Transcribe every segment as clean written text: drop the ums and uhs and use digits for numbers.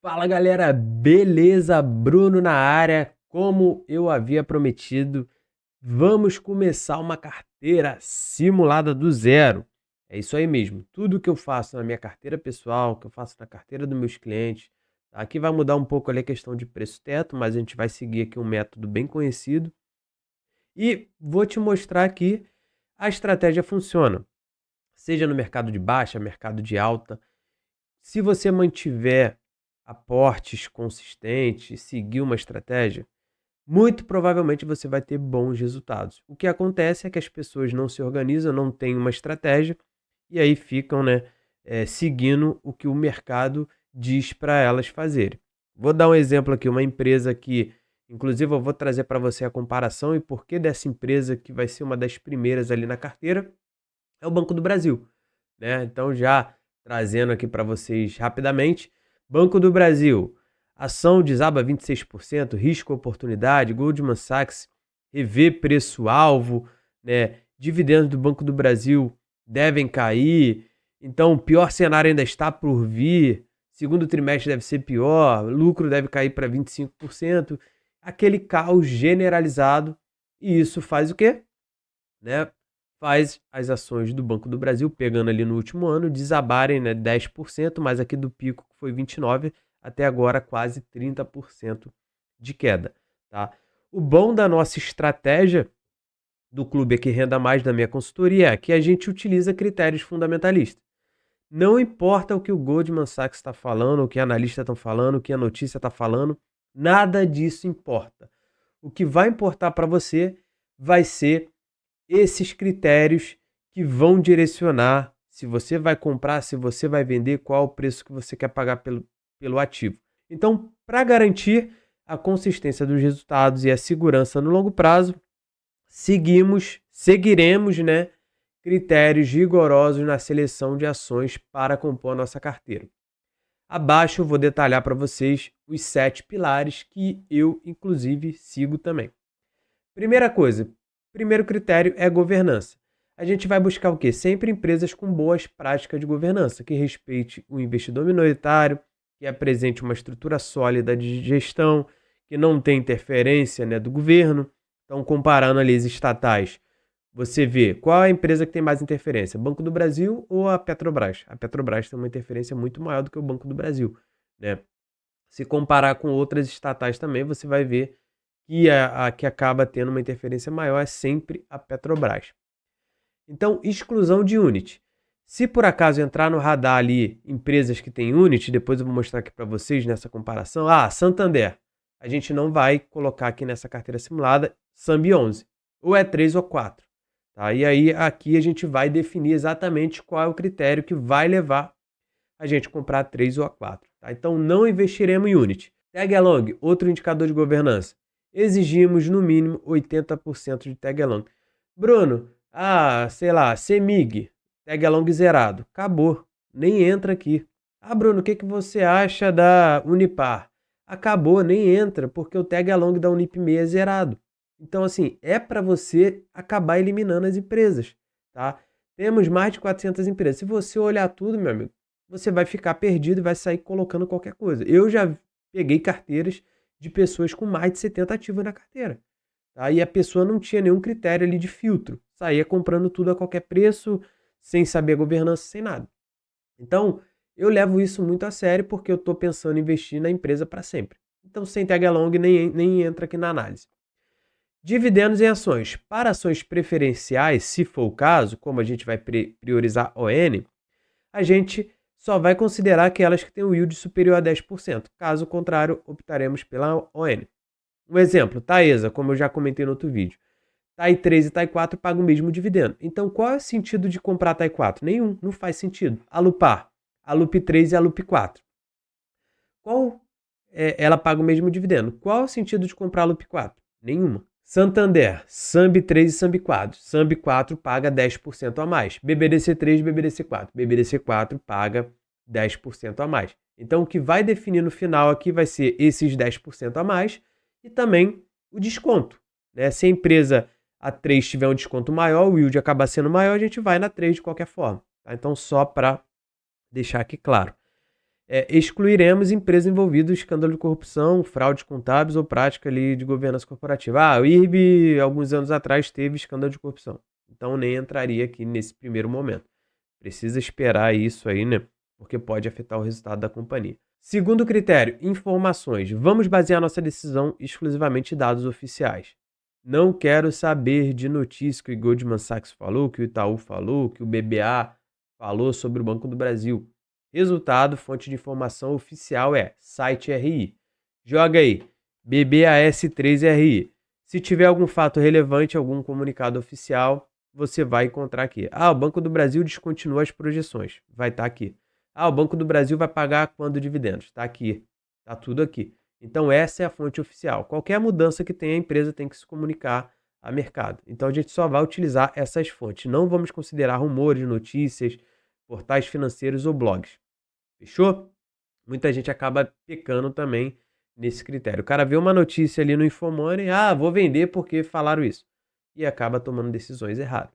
Fala galera, beleza? Bruno na área. Como eu havia prometido, vamos começar uma carteira simulada do zero. É isso aí mesmo. Tudo que eu faço na minha carteira pessoal, que eu faço na carteira dos meus clientes, tá? Aqui vai mudar um pouco ali a questão de preço teto, mas a gente vai seguir aqui um método bem conhecido e vou te mostrar aqui a estratégia funciona, seja no mercado de baixa, mercado de alta. Se você mantiver aportes consistentes, seguir uma estratégia, muito provavelmente você vai ter bons resultados. O que acontece é que as pessoas não se organizam, não têm uma estratégia e aí ficam, né, seguindo o que o mercado diz para elas fazerem. Vou dar um exemplo aqui, uma empresa que, inclusive, eu vou trazer para você a comparação e por que dessa empresa que vai ser uma das primeiras ali na carteira, é o Banco do Brasil, né? Então, já trazendo aqui para vocês rapidamente, Banco do Brasil, ação desaba 26%, risco oportunidade, Goldman Sachs revê preço-alvo, né? Dividendos do Banco do Brasil devem cair, então o pior cenário ainda está por vir, segundo trimestre deve ser pior, lucro deve cair para 25%, aquele caos generalizado, e isso faz o quê? Né, faz as ações do Banco do Brasil, pegando ali no último ano, desabarem, né, 10%, mas aqui do pico que foi 29%, até agora quase 30% de queda. Tá? O bom da nossa estratégia do Clube Aqui Renda Mais da minha consultoria é que a gente utiliza critérios fundamentalistas. Não importa o que o Goldman Sachs está falando, o que analistas estão falando, o que a notícia está falando, nada disso importa. O que vai importar para você vai ser esses critérios que vão direcionar se você vai comprar, se você vai vender, qual o preço que você quer pagar pelo ativo. Então, para garantir a consistência dos resultados e a segurança no longo prazo, seguiremos, né, critérios rigorosos na seleção de ações para compor a nossa carteira. Abaixo eu vou detalhar para vocês os 7 pilares que eu, inclusive, sigo também. Primeira coisa, primeiro critério é governança. A gente vai buscar o quê? Sempre empresas com boas práticas de governança, que respeite o investidor minoritário, que apresente uma estrutura sólida de gestão, que não tem interferência, né, do governo. Então, comparando ali as estatais, você vê qual é a empresa que tem mais interferência, Banco do Brasil ou a Petrobras? A Petrobras tem uma interferência muito maior do que o Banco do Brasil, né? Se comparar com outras estatais também, você vai ver que a que acaba tendo uma interferência maior é sempre a Petrobras. Então, exclusão de Unity. Se por acaso entrar no radar ali empresas que têm Unity, depois eu vou mostrar aqui para vocês nessa comparação. Santander. A gente não vai colocar aqui nessa carteira simulada SAMB 11. Ou é 3 ou 4. Tá? E aí aqui a gente vai definir exatamente qual é o critério que vai levar a gente comprar 3 ou a 4. Tá? Então não investiremos em Unity. Tag along, outro indicador de governança. Exigimos no mínimo 80% de tag along. Bruno, sei lá, CEMIG, tag along zerado. Acabou, nem entra aqui. Bruno, o que você acha da Unipar? Acabou, nem entra, porque o tag along da Unip6 é zerado. Então, assim, é para você acabar eliminando as empresas, tá? Temos mais de 400 empresas. Se você olhar tudo, meu amigo, você vai ficar perdido e vai sair colocando qualquer coisa. Eu já peguei carteiras de pessoas com mais de 70 ativos na carteira. Tá? E a pessoa não tinha nenhum critério ali de filtro. Saía comprando tudo a qualquer preço, sem saber a governança, sem nada. Então, eu levo isso muito a sério porque eu estou pensando em investir na empresa para sempre. Então, sem tag along nem entra aqui na análise. Dividendos em ações. Para ações preferenciais, se for o caso, como a gente vai priorizar ON, a gente só vai considerar aquelas que têm um yield superior a 10%. Caso contrário, optaremos pela ON. Um exemplo, Taesa, como eu já comentei no outro vídeo. TAI 3 e TAI 4 pagam o mesmo dividendo. Então, qual é o sentido de comprar TAI 4? Nenhum, não faz sentido. Alupar, Alup 3 e Alup 4. Ela paga o mesmo dividendo. Qual é o sentido de comprar Alup 4? Nenhuma. Santander, SAMB 3 e SAMB 4. SAMB 4 paga 10% a mais. BBDC 3 e BBDC 4. BBDC 4 paga 10% a mais. Então, o que vai definir no final aqui vai ser esses 10% a mais e também o desconto. Né? Se a empresa a 3 tiver um desconto maior, o yield acaba sendo maior, a gente vai na 3 de qualquer forma. Tá? Então, só para deixar aqui claro. excluiremos empresas envolvidas em escândalo de corrupção, fraudes contábeis ou prática ali de governança corporativa. O IRB, alguns anos atrás, teve escândalo de corrupção. Então, nem entraria aqui nesse primeiro momento. Precisa esperar isso aí, né? Porque pode afetar o resultado da companhia. Segundo critério, informações. Vamos basear nossa decisão exclusivamente em dados oficiais. Não quero saber de notícias que o Goldman Sachs falou, que o Itaú falou, que o BBA falou sobre o Banco do Brasil. Resultado, fonte de informação oficial é site RI. Joga aí, BBAS3RI. Se tiver algum fato relevante, algum comunicado oficial, você vai encontrar aqui. O Banco do Brasil descontinua as projeções. Vai estar aqui. O Banco do Brasil vai pagar quando dividendos? Está aqui. Está tudo aqui. Então, essa é a fonte oficial. Qualquer mudança que tenha, a empresa tem que se comunicar a mercado. Então, a gente só vai utilizar essas fontes. Não vamos considerar rumores, notícias, portais financeiros ou blogs. Fechou? Muita gente acaba pecando também nesse critério. O cara vê uma notícia ali no Infomoney, vou vender porque falaram isso. E acaba tomando decisões erradas.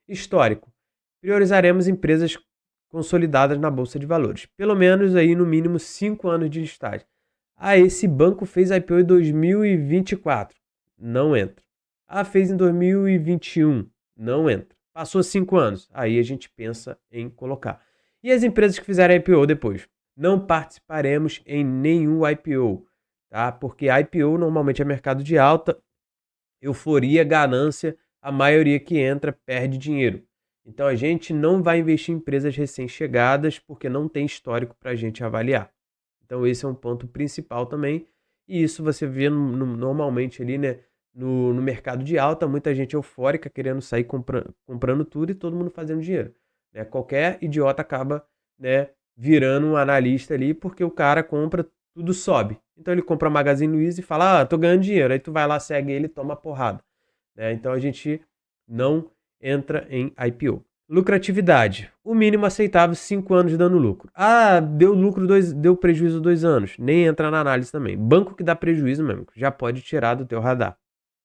Histórico. Priorizaremos empresas consolidadas na Bolsa de Valores. Pelo menos aí no mínimo 5 anos de listagem. Esse banco fez IPO em 2024. Não entra. Fez em 2021. Não entra. Passou 5 anos. Aí a gente pensa em colocar. E as empresas que fizerem IPO depois? Não participaremos em nenhum IPO, tá? Porque IPO normalmente é mercado de alta, euforia, ganância, a maioria que entra perde dinheiro. Então a gente não vai investir em empresas recém-chegadas porque não tem histórico para a gente avaliar. Então esse é um ponto principal também. E isso você vê normalmente ali, né? No mercado de alta, muita gente eufórica querendo sair comprando tudo e todo mundo fazendo dinheiro. Né? Qualquer idiota acaba, né, virando um analista ali porque o cara compra, tudo sobe. Então ele compra a Magazine Luiza e fala, tô ganhando dinheiro. Aí tu vai lá, segue ele e toma porrada. Né? Então a gente não entra em IPO. Lucratividade. O mínimo aceitável, 5 anos dando lucro. Deu lucro, deu prejuízo 2 anos. Nem entra na análise também. Banco que dá prejuízo mesmo, já pode tirar do teu radar.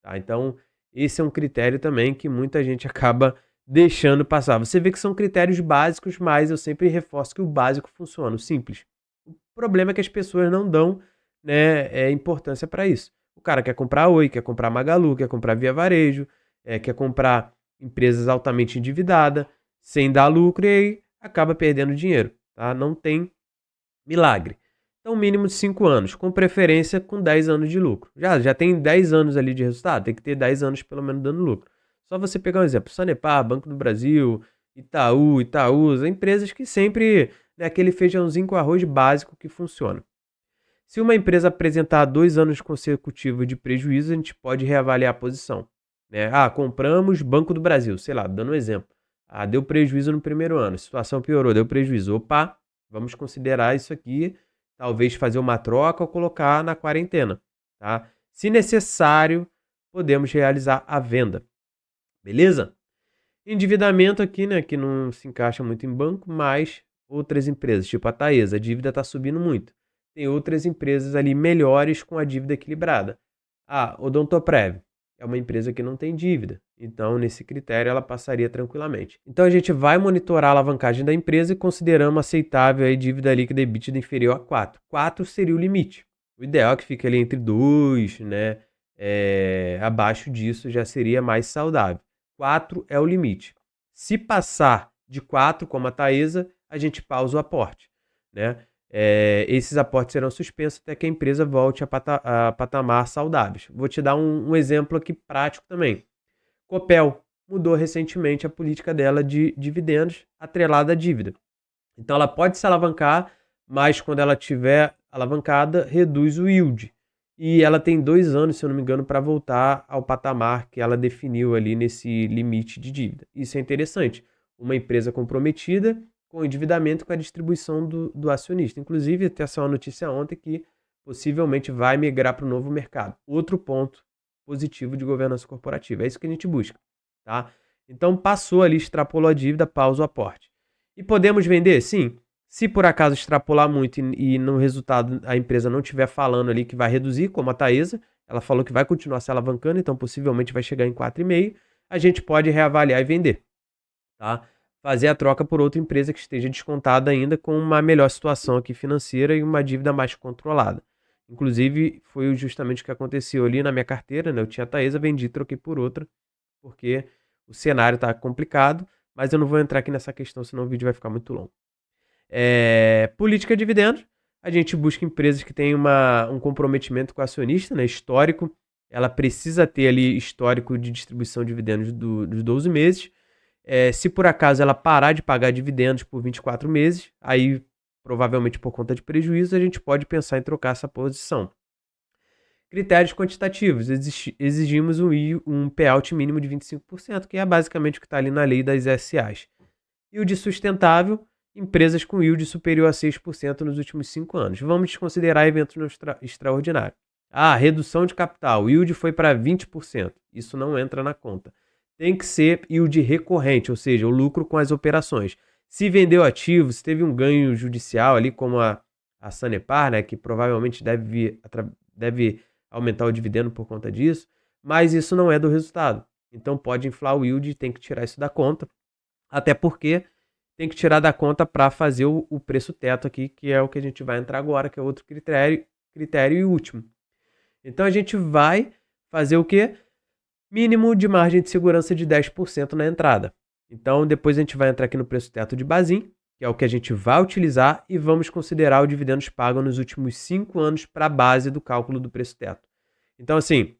Tá? Então, esse é um critério também que muita gente acaba deixando passar. Você vê que são critérios básicos, mas eu sempre reforço que o básico funciona, o simples. O problema é que as pessoas não dão, né, importância para isso. O cara quer comprar Oi, quer comprar Magalu, quer comprar Via Varejo, quer comprar empresas altamente endividadas, sem dar lucro e aí acaba perdendo dinheiro. Tá? Não tem milagre. Então, mínimo de 5 anos, com preferência com 10 anos de lucro. Já tem 10 anos ali de resultado, tem que ter 10 anos pelo menos dando lucro. Só você pegar um exemplo, Sanepar, Banco do Brasil, Itaú, Itaúsa, empresas que sempre, né, aquele feijãozinho com arroz básico que funciona. Se uma empresa apresentar 2 anos consecutivos de prejuízo, a gente pode reavaliar a posição. Né? Compramos Banco do Brasil, sei lá, dando um exemplo. Deu prejuízo no primeiro ano, a situação piorou, deu prejuízo. Opa, vamos considerar isso aqui, talvez fazer uma troca ou colocar na quarentena. Tá? Se necessário, podemos realizar a venda. Beleza? Endividamento aqui, né, que não se encaixa muito em banco, mas outras empresas, tipo a Taesa, a dívida está subindo muito. Tem outras empresas ali melhores com a dívida equilibrada. Odontoprev é uma empresa que não tem dívida. Então, nesse critério, ela passaria tranquilamente. Então, a gente vai monitorar a alavancagem da empresa e consideramos aceitável a dívida líquida EBITDA inferior a 4. 4 seria o limite. O ideal é que fique ali entre 2, né? Abaixo disso já seria mais saudável. 4 é o limite. Se passar de 4, como a Taesa, a gente pausa o aporte. Né? Esses aportes serão suspensos até que a empresa volte a patamar saudáveis. Vou te dar um exemplo aqui prático também. Copel mudou recentemente a política dela de dividendos atrelada à dívida. Então ela pode se alavancar, mas quando ela estiver alavancada, reduz o yield. E ela tem 2 anos, se eu não me engano, para voltar ao patamar que ela definiu ali nesse limite de dívida. Isso é interessante. Uma empresa comprometida com o endividamento com a distribuição do acionista. Inclusive, até saiu uma notícia ontem que possivelmente vai migrar para o novo mercado. Outro ponto positivo de governança corporativa. É isso que a gente busca. Tá? Então, passou ali, extrapolou a dívida, pausa o aporte. E podemos vender? Sim. Se por acaso extrapolar muito e no resultado a empresa não estiver falando ali que vai reduzir, como a Taesa, ela falou que vai continuar se alavancando, então possivelmente vai chegar em 4,5, a gente pode reavaliar e vender. Tá? fazer a troca por outra empresa que esteja descontada ainda com uma melhor situação aqui financeira e uma dívida mais controlada. Inclusive, foi justamente o que aconteceu ali na minha carteira, né? Eu tinha a Taesa, vendi, troquei por outra, porque o cenário está complicado, mas eu não vou entrar aqui nessa questão, senão o vídeo vai ficar muito longo. Política de dividendos, a gente busca empresas que têm um comprometimento com o acionista, né, histórico. Ela precisa ter ali histórico de distribuição de dividendos dos 12 meses. Se por acaso ela parar de pagar dividendos por 24 meses, aí provavelmente por conta de prejuízo, a gente pode pensar em trocar essa posição. Critérios quantitativos, exigimos um payout mínimo de 25%, que é basicamente o que está ali na lei das SAs. E o de sustentável, empresas com yield superior a 6% nos últimos 5 anos. Vamos desconsiderar eventos extraordinários. Redução de capital, o yield foi para 20%. Isso não entra na conta. Tem que ser yield recorrente, ou seja, o lucro com as operações. Se vendeu ativo, se teve um ganho judicial ali, como a Sanepar, né, que provavelmente deve aumentar o dividendo por conta disso, mas isso não é do resultado. Então pode inflar o yield e tem que tirar isso da conta. Até porque tem que tirar da conta para fazer o preço teto aqui, que é o que a gente vai entrar agora, que é outro critério e último. Então a gente vai fazer o quê? Mínimo de margem de segurança de 10% na entrada. Então depois a gente vai entrar aqui no preço teto de Basel, que é o que a gente vai utilizar, e vamos considerar os dividendos pagos nos últimos 5 anos para a base do cálculo do preço teto. Então assim,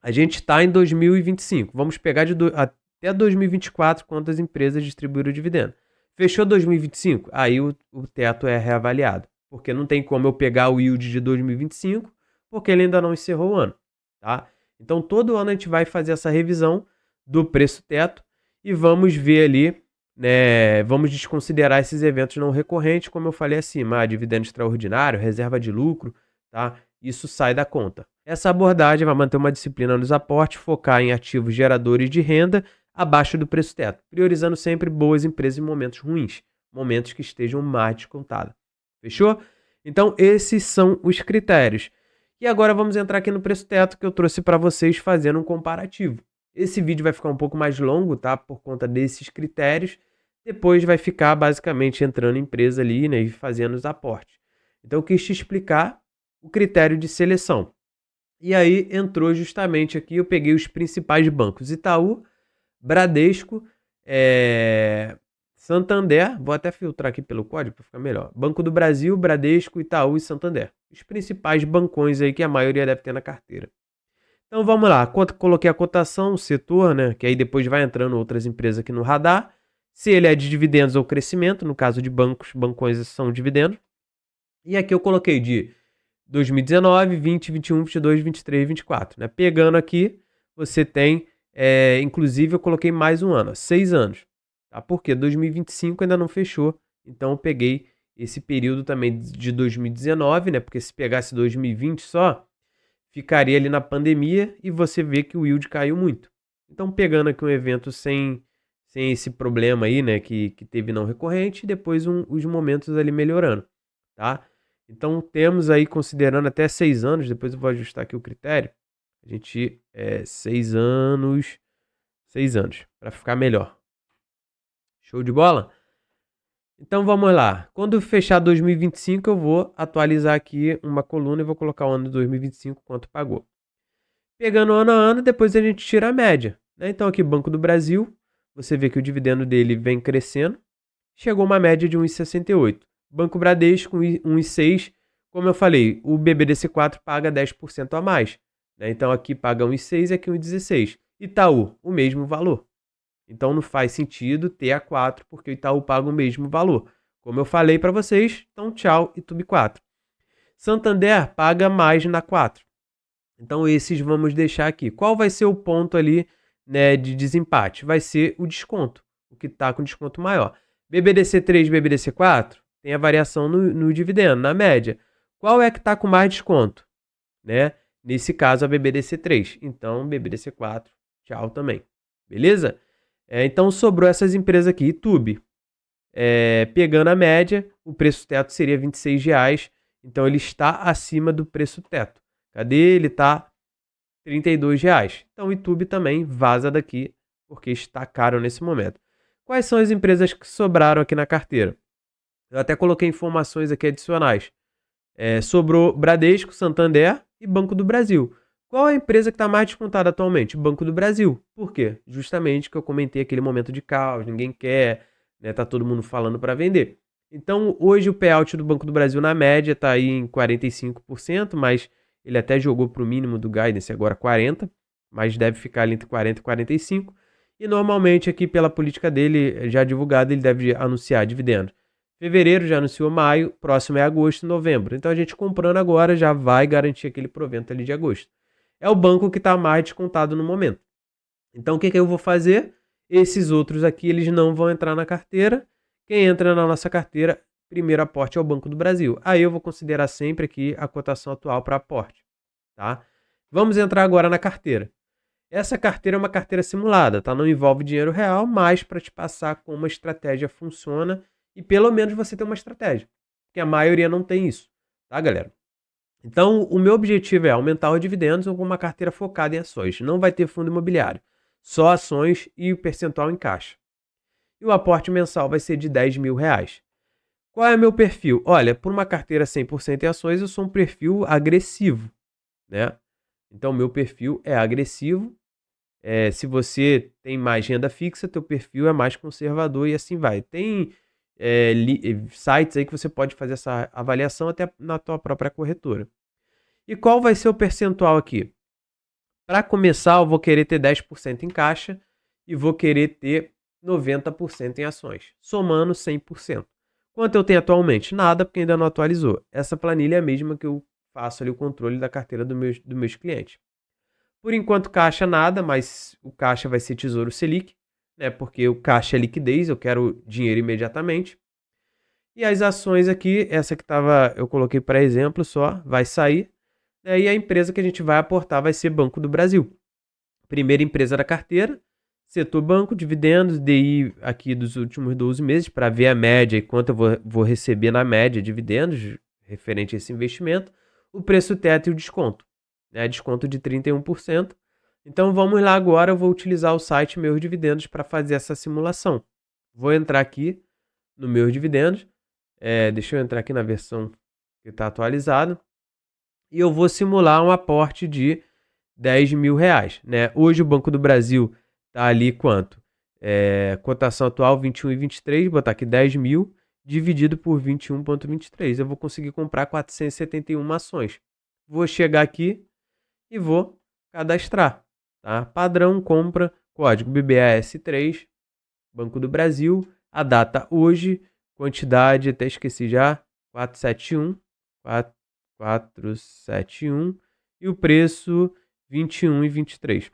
a gente está em 2025, vamos pegar até 2024 quantas empresas distribuíram o dividendo. Fechou 2025, aí o teto é reavaliado, porque não tem como eu pegar o yield de 2025, porque ele ainda não encerrou o ano, tá? Então todo ano a gente vai fazer essa revisão do preço teto e vamos ver ali, né, vamos desconsiderar esses eventos não recorrentes, como eu falei acima, dividendo extraordinário, reserva de lucro, tá? Isso sai da conta. Essa abordagem vai manter uma disciplina nos aportes, focar em ativos geradores de renda abaixo do preço teto, priorizando sempre boas empresas em momentos ruins, momentos que estejam mais descontados. Fechou? Então esses são os critérios. E agora vamos entrar aqui no preço teto que eu trouxe para vocês fazendo um comparativo. Esse vídeo vai ficar um pouco mais longo, tá? Por conta desses critérios. Depois vai ficar basicamente entrando empresa ali, né, e fazendo os aportes. Então eu quis te explicar o critério de seleção. E aí entrou justamente aqui, eu peguei os principais bancos: Itaú, Bradesco, Santander, vou até filtrar aqui pelo código para ficar melhor. Banco do Brasil, Bradesco, Itaú e Santander. Os principais bancões aí que a maioria deve ter na carteira. Então vamos lá, coloquei a cotação, o setor, né, que aí depois vai entrando outras empresas aqui no radar. Se ele é de dividendos ou crescimento, no caso de bancões são dividendos. E aqui eu coloquei de 2019, 20, 21, 22, 23, 24. Né? Pegando aqui, você tem, inclusive eu coloquei mais um ano, 6 anos. Tá? Porque 2025 ainda não fechou, então eu peguei esse período também de 2019, né? Porque se pegasse 2020 só, ficaria ali na pandemia e você vê que o yield caiu muito. Então pegando aqui um evento sem esse problema aí, né? Que teve não recorrente, e depois os momentos ali melhorando, tá? Então temos aí, considerando até 6 anos, depois eu vou ajustar aqui o critério, a gente 6 anos, para ficar melhor. Show de bola? Então vamos lá. Quando fechar 2025, eu vou atualizar aqui uma coluna e vou colocar o ano de 2025 quanto pagou. Pegando ano a ano, depois a gente tira a média, né? Então aqui Banco do Brasil, você vê que o dividendo dele vem crescendo, chegou uma média de 1,68. Banco Bradesco, 1,6. Como eu falei, o BBDC4 paga 10% a mais. Né? Então aqui paga 1,6 e aqui 1,16. Itaú, o mesmo valor. Então não faz sentido ter a 4, porque o Itaú paga o mesmo valor. Como eu falei para vocês, então tchau, Itubi 4. Santander paga mais na 4. Então esses vamos deixar aqui. Qual vai ser o ponto ali, né, de desempate? Vai ser o desconto, o que está com desconto maior. BBDC3 e BBDC4 tem a variação no dividendo, na média. Qual é que está com mais desconto? Né? Nesse caso, a BBDC3. Então, BBDC4, tchau também. Beleza? Então, sobrou essas empresas aqui. Itube, pegando a média, o preço teto seria R$26. Então, ele está acima do preço teto. Cadê? Ele está R$32. Então, o Itube também vaza daqui, porque está caro nesse momento. Quais são as empresas que sobraram aqui na carteira? Eu até coloquei informações aqui adicionais. Sobrou Bradesco, Santander e Banco do Brasil. Qual é a empresa que está mais descontada atualmente? Banco do Brasil. Por quê? Justamente que eu comentei aquele momento de caos, ninguém quer, né? Tá todo mundo falando para vender. Então, hoje o payout do Banco do Brasil na média está aí em 45%, mas ele até jogou para o mínimo do guidance, agora 40%, mas deve ficar ali entre 40% e 45%. E normalmente aqui pela política dele, já divulgada, ele deve anunciar dividendos. Fevereiro já anunciou maio, próximo é agosto e novembro. Então a gente comprando agora já vai garantir aquele provento ali de agosto. É o banco que está mais descontado no momento. Então o que eu vou fazer? Esses outros aqui eles não vão entrar na carteira. Quem entra na nossa carteira, primeiro aporte é o Banco do Brasil. Aí eu vou considerar sempre aqui a cotação atual para aporte. Tá? Vamos entrar agora na carteira. Essa carteira é uma carteira simulada, tá? Não envolve dinheiro real, mas para te passar como a estratégia funciona e pelo menos você tem uma estratégia, porque a maioria não tem isso, tá, galera? Então, o meu objetivo é aumentar os dividendos com uma carteira focada em ações. Não vai ter fundo imobiliário, só ações e o percentual em caixa. E o aporte mensal vai ser de R$ 10.000. Qual é o meu perfil? Olha, por uma carteira 100% em ações, eu sou um perfil agressivo, né? Então, meu perfil é agressivo. Se você tem mais renda fixa, teu perfil é mais conservador e assim vai. Tem sites aí que você pode fazer essa avaliação até na tua própria corretora. E qual vai ser o percentual aqui? Para começar, eu vou querer ter 10% em caixa e vou querer ter 90% em ações, somando 100%. Quanto eu tenho atualmente? Nada, porque ainda não atualizou. Essa planilha é a mesma que eu faço ali o controle da carteira dos meus clientes. Por enquanto, caixa nada, mas o caixa vai ser Tesouro Selic, né? Porque o caixa é liquidez, eu quero dinheiro imediatamente. E as ações aqui, essa que eu coloquei para exemplo só, vai sair. Né? E a empresa que a gente vai aportar vai ser Banco do Brasil. Primeira empresa da carteira, setor banco, dividendos, DI aqui dos últimos 12 meses, para ver a média e quanto eu vou receber na média dividendos referente a esse investimento, o preço teto e o desconto. Né? Desconto de 31%. Então vamos lá agora, eu vou utilizar o site Meus Dividendos para fazer essa simulação. Vou entrar aqui no Meus Dividendos. Deixa eu entrar aqui na versão que está atualizada. E eu vou simular um aporte de R$ 10.000. Né? Hoje o Banco do Brasil está ali quanto? Cotação atual 21,23, botar aqui 10 mil, dividido por 21,23. Eu vou conseguir comprar 471 ações. Vou chegar aqui e vou cadastrar. Tá? Padrão, compra, código BBAS3, Banco do Brasil, a data hoje, quantidade, até esqueci já, 471, 471 e o preço 21,23.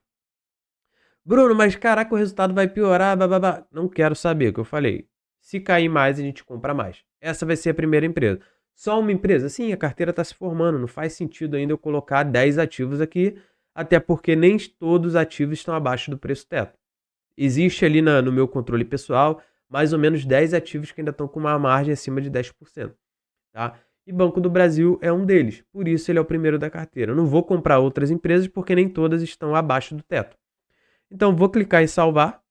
Bruno, mas caraca, o resultado vai piorar, bababá. Não quero saber o que eu falei. Se cair mais, a gente compra mais. Essa vai ser a primeira empresa. Só uma empresa? Sim, a carteira está se formando. Não faz sentido ainda eu colocar 10 ativos aqui, até porque nem todos os ativos estão abaixo do preço teto. Existe ali no meu controle pessoal mais ou menos 10 ativos que ainda estão com uma margem acima de 10%. Tá? E Banco do Brasil é um deles. Por isso ele é o primeiro da carteira. Eu não vou comprar outras empresas porque nem todas estão abaixo do teto. Então vou clicar em salvar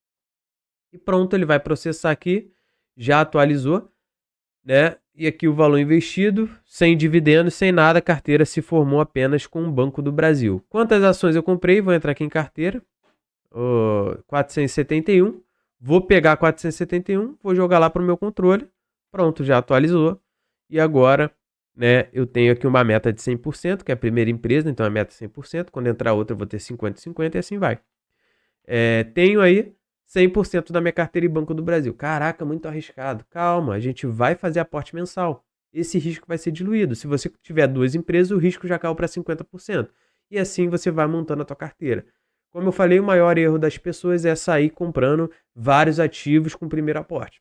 e pronto, ele vai processar aqui. Já atualizou, né? E aqui o valor investido, sem dividendos, sem nada, a carteira se formou apenas com o Banco do Brasil. Quantas ações eu comprei? Vou entrar aqui em carteira. 471. Vou pegar 471, vou jogar lá para o meu controle. Pronto, já atualizou. E agora, né, eu tenho aqui uma meta de 100%, que é a primeira empresa, então a meta é 100%. Quando entrar outra, eu vou ter 50-50 e assim vai. Tenho aí 100% da minha carteira em Banco do Brasil. Caraca, muito arriscado. Calma, a gente vai fazer aporte mensal. Esse risco vai ser diluído. Se você tiver duas empresas, o risco já caiu para 50%. E assim você vai montando a tua carteira. Como eu falei, o maior erro das pessoas é sair comprando vários ativos com o primeiro aporte.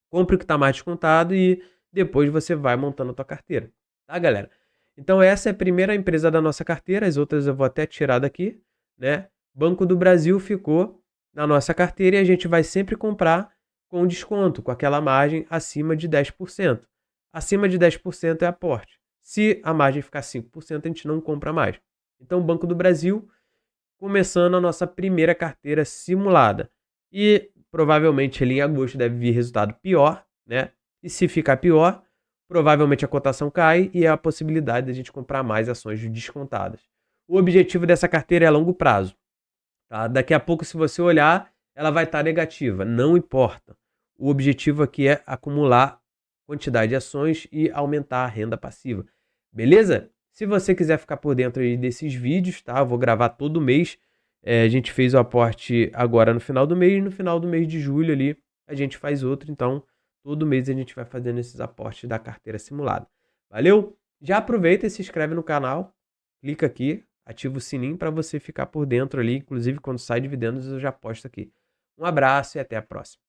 Compre o que está mais descontado e depois você vai montando a tua carteira. Tá, galera? Então essa é a primeira empresa da nossa carteira. As outras eu vou até tirar daqui, né? Banco do Brasil ficou na nossa carteira e a gente vai sempre comprar com desconto, com aquela margem acima de 10%. Acima de 10% é aporte. Se a margem ficar 5%, a gente não compra mais. Então, Banco do Brasil, começando a nossa primeira carteira simulada. E provavelmente ali em agosto deve vir resultado pior, né? E se ficar pior, provavelmente a cotação cai e é a possibilidade de a gente comprar mais ações descontadas. O objetivo dessa carteira é a longo prazo. Tá? Daqui a pouco, se você olhar, ela vai estar negativa. Não importa. O objetivo aqui é acumular quantidade de ações e aumentar a renda passiva. Beleza? Se você quiser ficar por dentro aí desses vídeos, tá? Eu vou gravar todo mês. A gente fez o aporte agora no final do mês. No final do mês de julho ali, a gente faz outro. Então, todo mês a gente vai fazendo esses aportes da carteira simulada. Valeu? Já aproveita e se inscreve no canal. Clica aqui, ativa o sininho para você ficar por dentro ali. Inclusive, quando sai dividendos, eu já posto aqui. Um abraço e até a próxima.